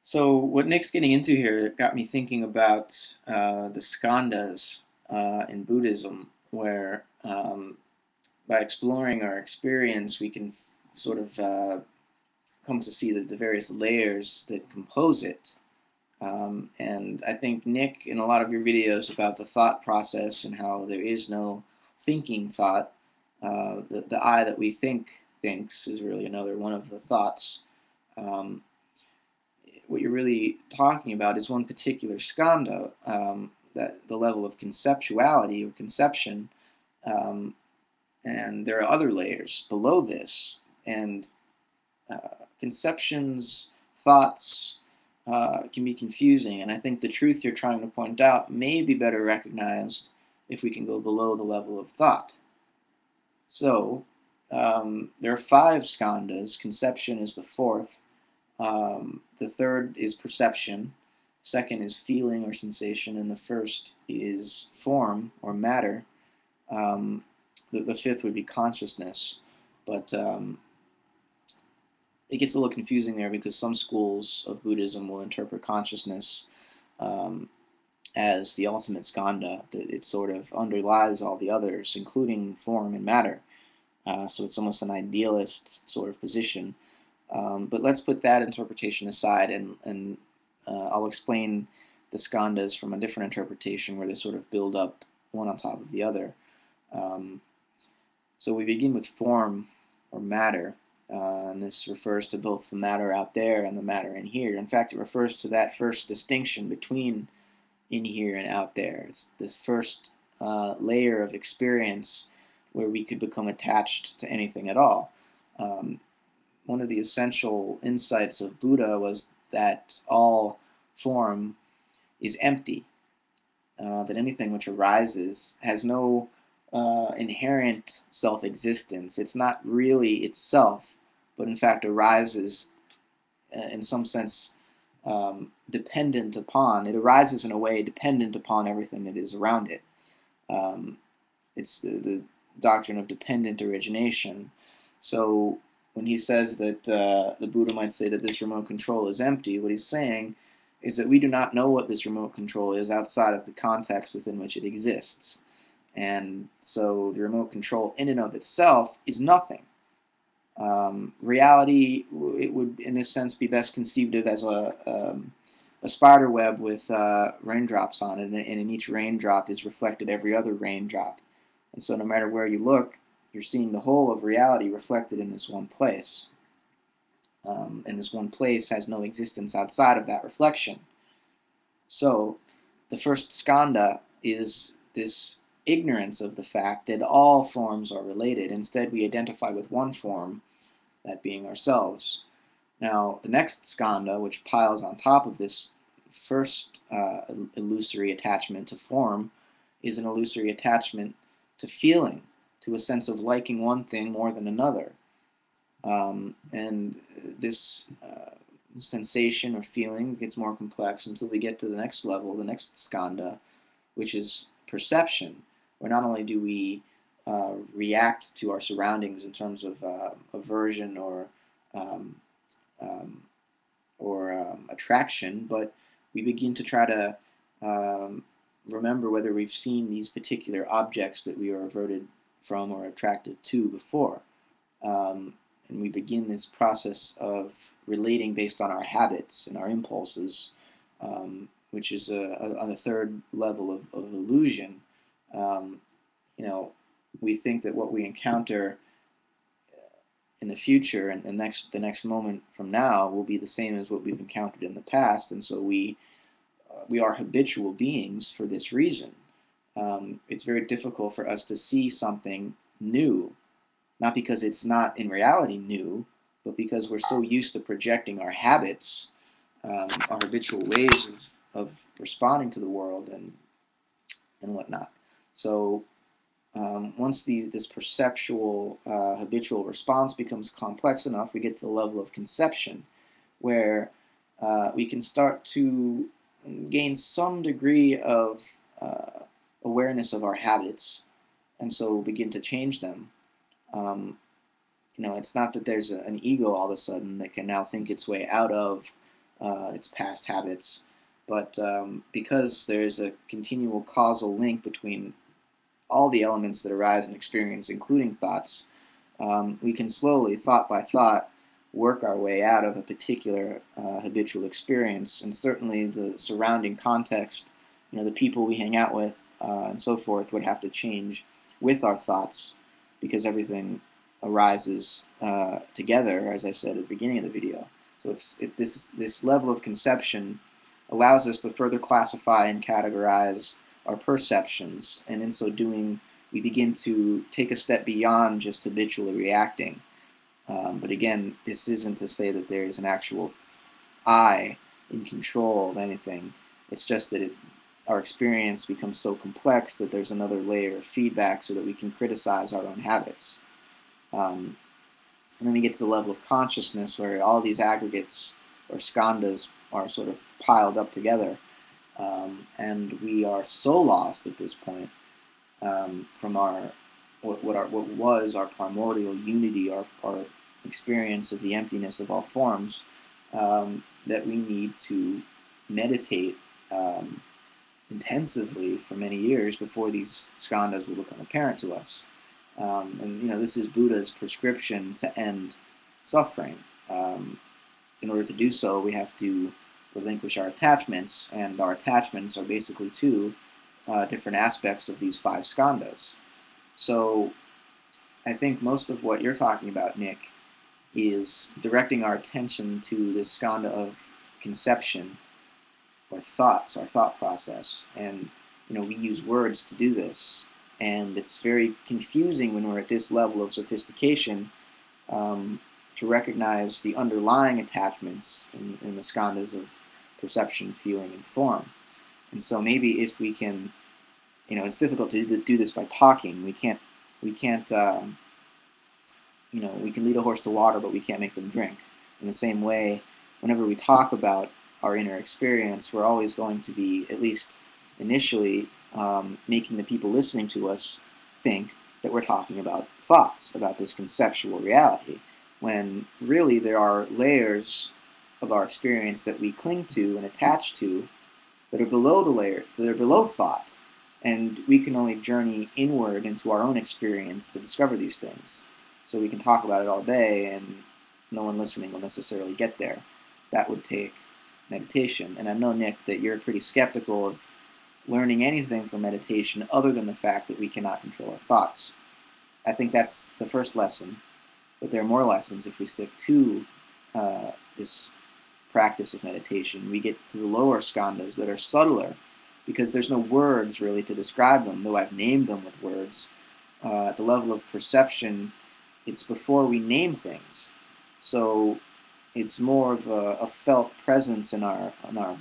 So what Nick's getting into here got me thinking about the skandhas in Buddhism, where by exploring our experience, we can sort of come to see the various layers that compose it. And I think Nick, in a lot of your videos about the thought process and how there is no thinking thought, the I that we think thinks is really another one of the thoughts. Um, what you're really talking about is one particular skandha, that the level of conceptuality or conception, um, and there are other layers below this, and conceptions, thoughts can be confusing, and I think the truth you're trying to point out may be better recognized if we can go below the level of thought. So there are five skandhas. Conception is the fourth. The third is perception, second is feeling or sensation, and the first is form or matter. Um, the fifth would be consciousness, but it gets a little confusing there because some schools of Buddhism will interpret consciousness um, as the ultimate skandha, that it sort of underlies all the others, including form and matter. So it's almost an idealist sort of position. But let's put that interpretation aside, and I'll explain the skandhas from a different interpretation where they sort of build up one on top of the other. Um, so we begin with form or matter, and this refers to both the matter out there and the matter in here. In fact, it refers to that first distinction between in here and out there. It's the first layer of experience where we could become attached to anything at all. Um, One of the essential insights of Buddha was that all form is empty, that anything which arises has no inherent self-existence. It's not really itself, but in fact arises in some sense dependent upon, it arises in a way dependent upon everything that is around it. Um, it's the doctrine of dependent origination. So when he says that the Buddha might say that this remote control is empty, what he's saying is that we do not know what this remote control is outside of the context within which it exists. And so the remote control in and of itself is nothing. Reality, it would in this sense be best conceived of as a spider web with raindrops on it, and in each raindrop is reflected every other raindrop. And so no matter where you look, you're seeing the whole of reality reflected in this one place. And this one place has no existence outside of that reflection. So the first skandha is this ignorance of the fact that all forms are related. Instead, we identify with one form, that being ourselves. Now, the next skandha, which piles on top of this first illusory attachment to form, is an illusory attachment to feeling, to a sense of liking one thing more than another. And this sensation or feeling gets more complex until we get to the next level, the next skandha, which is perception, where not only do we react to our surroundings in terms of aversion um, um, or attraction, but we begin to try to remember whether we've seen these particular objects that we are averted from or attracted to before. And we begin this process of relating based on our habits and our impulses, which is on a third level of illusion. Um, you know, we think that what we encounter in the future and the next moment from now will be the same as what we've encountered in the past, and so we are habitual beings for this reason. It's very difficult for us to see something new, not because it's not in reality new, but because we're so used to projecting our habits, our habitual ways of responding to the world and whatnot. So once this perceptual habitual response becomes complex enough, we get to the level of conception, where we can start to gain some degree of awareness of our habits, and so begin to change them. Um, it's not that there's an ego all of a sudden that can now think its way out of its past habits. But because there's a continual causal link between all the elements that arise in experience, including thoughts, we can slowly, thought by thought, work our way out of a particular habitual experience, and certainly the surrounding context, the people we hang out with, and so forth, would have to change with our thoughts, because everything arises together, as I said at the beginning of the video. So this level of conception allows us to further classify and categorize our perceptions, and in so doing, we begin to take a step beyond just habitually reacting. But again, this isn't to say that there is an actual I in control of anything. It's just that our experience becomes so complex that there's another layer of feedback so that we can criticize our own habits. And then we get to the level of consciousness where all these aggregates or skandhas are sort of piled up together. And we are so lost at this point from what was our primordial unity, our experience of the emptiness of all forms, that we need to meditate intensively for many years before these skandhas will become apparent to us. And this is Buddha's prescription to end suffering. In order to do so, we have to relinquish our attachments, and our attachments are basically two different aspects of these 5 skandhas. So I think most of what you're talking about, Nick, is directing our attention to this skandha of conception, or thoughts, our thought process. And we use words to do this, and it's very confusing when we're at this level of sophistication to recognize the underlying attachments in the skandhas of perception, feeling, and form. And so maybe if we can, it's difficult to do this by talking. We can't, we can lead a horse to water, but we can't make them drink. In the same way, whenever we talk about our inner experience, we're always going to be, at least initially, making the people listening to us think that we're talking about thoughts, about this conceptual reality, when really there are layers of our experience that we cling to and attach to that are below the layer, that are below thought, and we can only journey inward into our own experience to discover these things. So we can talk about it all day, and no one listening will necessarily get there. That would take meditation. And I know, Nick, that you're pretty skeptical of learning anything from meditation other than the fact that we cannot control our thoughts. I think that's the first lesson, but there are more lessons if we stick to this practice of meditation. We get to the lower skandhas that are subtler, because there's no words really to describe them, though I've named them with words. At the level of perception, it's before we name things. So it's more of a felt presence in our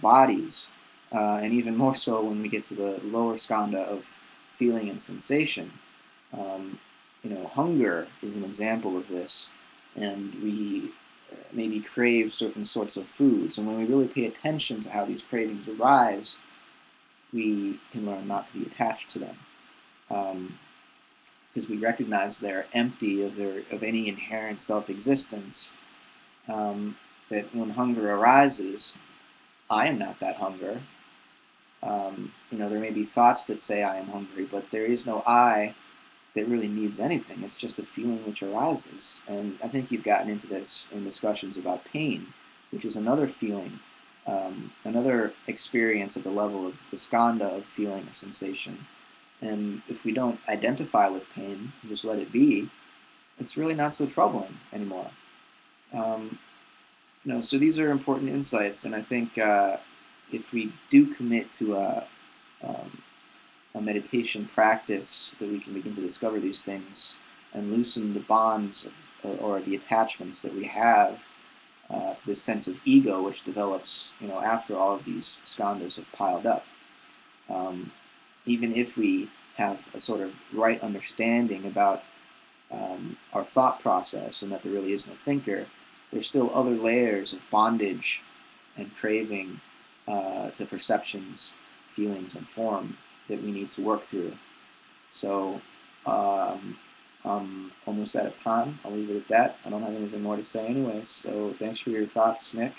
bodies, and even more so when we get to the lower skandha of feeling and sensation. Hunger is an example of this, and we maybe crave certain sorts of foods, and when we really pay attention to how these cravings arise, we can learn not to be attached to them, because we recognize they're empty of any inherent self-existence. That when hunger arises, I am not that hunger. There may be thoughts that say I am hungry, but there is no I that really needs anything. It's just a feeling which arises. And I think you've gotten into this in discussions about pain, which is another feeling, another experience at the level of the skandha of feeling or sensation. And if we don't identify with pain, and just let it be, it's really not so troubling anymore. So these are important insights, and I think if we do commit to a meditation practice, that we can begin to discover these things and loosen the bonds or the attachments that we have to this sense of ego, which develops, after all of these skandhas have piled up. Even if we have a sort of right understanding about our thought process and that there really is no thinker, there's still other layers of bondage and craving to perceptions, feelings, and form that we need to work through. So I'm almost out of time. I'll leave it at that. I don't have anything more to say anyways, so thanks for your thoughts, Nick.